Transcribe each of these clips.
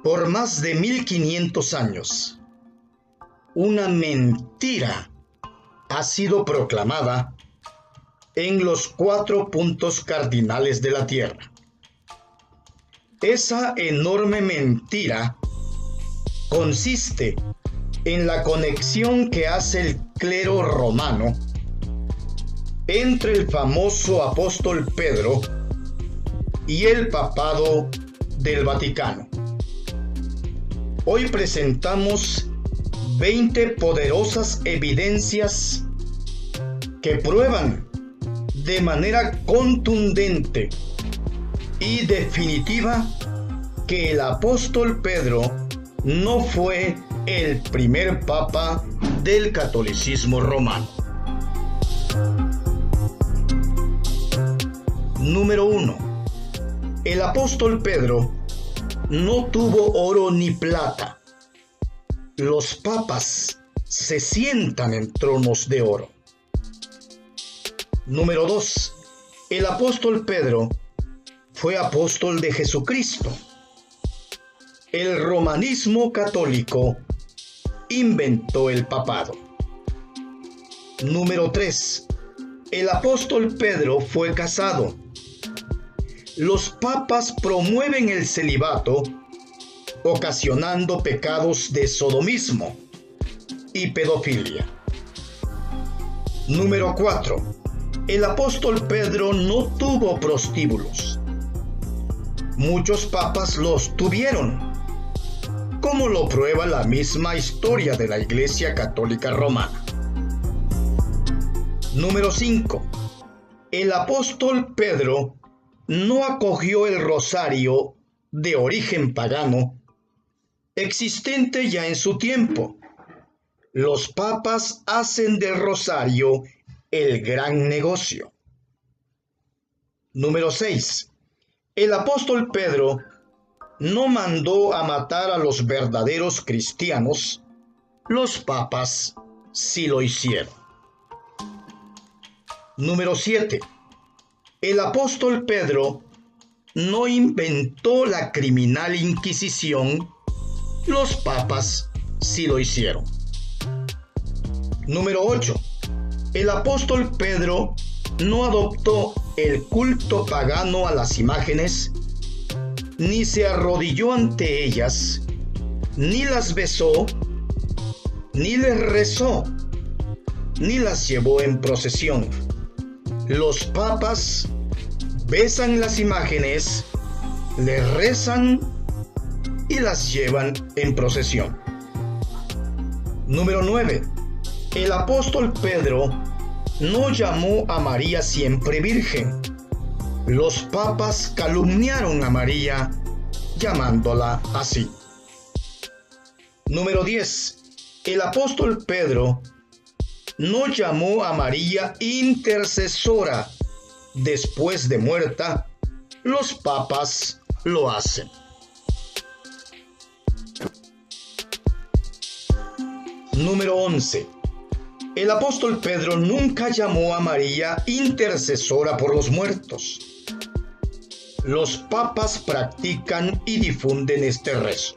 Por más de 1500 años, una mentira ha sido proclamada en los 4 puntos cardinales de la Tierra. Esa enorme mentira consiste en la conexión que hace el clero romano entre el famoso apóstol Pedro y el papado del Vaticano. Hoy presentamos 20 poderosas evidencias que prueban de manera contundente y definitiva que el apóstol Pedro no fue el primer papa del catolicismo romano. Número 1. El apóstol Pedro no tuvo oro ni plata. Los papas se sientan en tronos de oro. Número 2. El apóstol Pedro fue apóstol de Jesucristo. El romanismo católico inventó el papado. Número 3. El apóstol Pedro fue casado. Los papas promueven el celibato, ocasionando pecados de sodomismo y pedofilia. Número 4. El apóstol Pedro no tuvo prostíbulos. Muchos papas los tuvieron, como lo prueba la misma historia de la Iglesia Católica Romana. Número 5. El apóstol Pedro no acogió el rosario de origen pagano existente ya en su tiempo. Los papas hacen del rosario el gran negocio. Número 6. El apóstol Pedro no mandó a matar a los verdaderos cristianos. Los papas sí lo hicieron. Número 7. El apóstol Pedro no inventó la criminal Inquisición. Los papas sí lo hicieron. Número 8. El apóstol Pedro no adoptó el culto pagano a las imágenes, ni se arrodilló ante ellas, ni las besó, ni les rezó, ni las llevó en procesión. Los papas besan las imágenes, les rezan y las llevan en procesión. Número 9. El apóstol Pedro no llamó a María siempre virgen. Los papas calumniaron a María llamándola así. Número 10. El apóstol Pedro no llamó a María intercesora después de muerta. Los papas lo hacen. Número 11. El apóstol Pedro nunca llamó a María intercesora por los muertos. Los papas practican y difunden este rezo.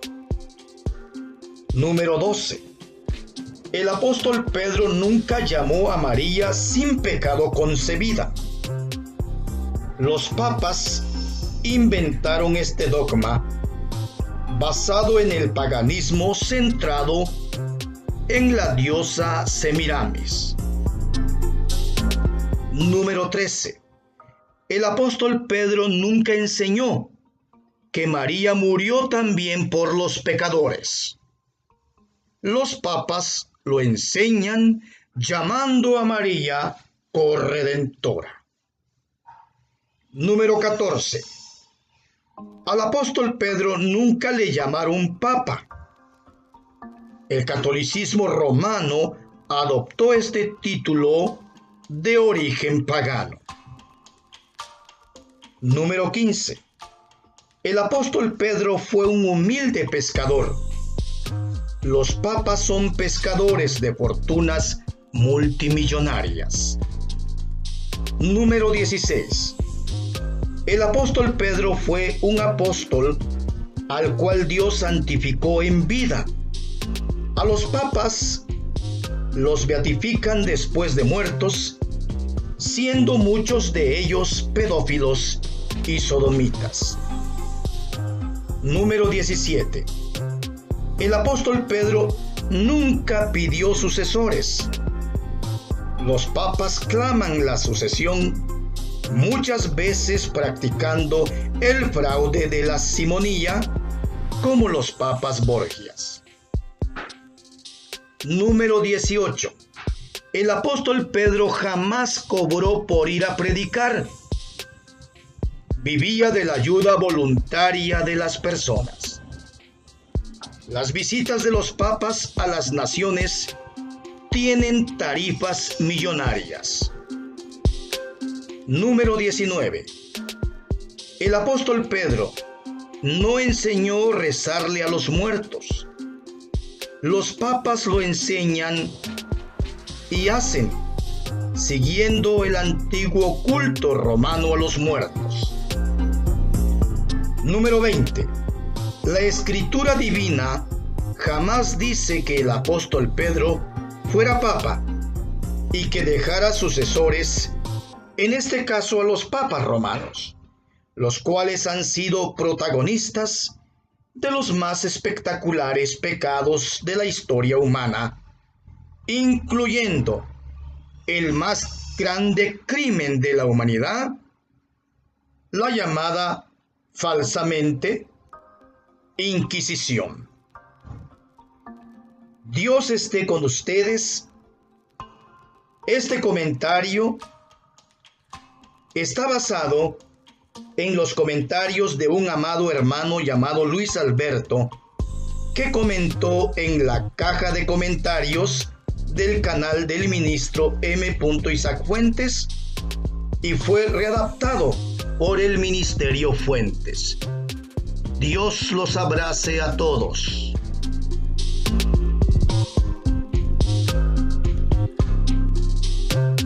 Número 12. El apóstol Pedro nunca llamó a María sin pecado concebida. Los papas inventaron este dogma basado en el paganismo centrado en la diosa Semiramis. Número 13. El apóstol Pedro nunca enseñó que María murió también por los pecadores. Los papas lo enseñan llamando a María corredentora. Número 14. Al apóstol Pedro nunca le llamaron papa. El catolicismo romano adoptó este título de origen pagano. Número 15. El apóstol Pedro fue un humilde pescador. Los papas son pescadores de fortunas multimillonarias. Número 16. El apóstol Pedro fue un apóstol al cual Dios santificó en vida. A los papas los beatifican después de muertos, siendo muchos de ellos pedófilos y sodomitas. Número 17. El apóstol Pedro nunca pidió sucesores. Los papas claman la sucesión, muchas veces practicando el fraude de la simonía, como los papas Borgias. Número 18. El apóstol Pedro jamás cobró por ir a predicar. Vivía de la ayuda voluntaria de las personas. Las visitas de los papas a las naciones tienen tarifas millonarias. Número 19. El apóstol Pedro no enseñó a rezarle a los muertos. Los papas lo enseñan y hacen, siguiendo el antiguo culto romano a los muertos. Número 20. La escritura divina jamás dice que el apóstol Pedro fuera papa y que dejara sucesores, en este caso a los papas romanos, los cuales han sido protagonistas de los más espectaculares pecados de la historia humana, incluyendo el más grande crimen de la humanidad, la llamada falsamente Inquisición. Dios esté con ustedes. Este comentario está basado en los comentarios de un amado hermano llamado Luis Alberto, que comentó en la caja de comentarios del canal del ministro M. Isaac Fuentes y fue readaptado por el Ministerio Fuentes. Dios los abrace a todos.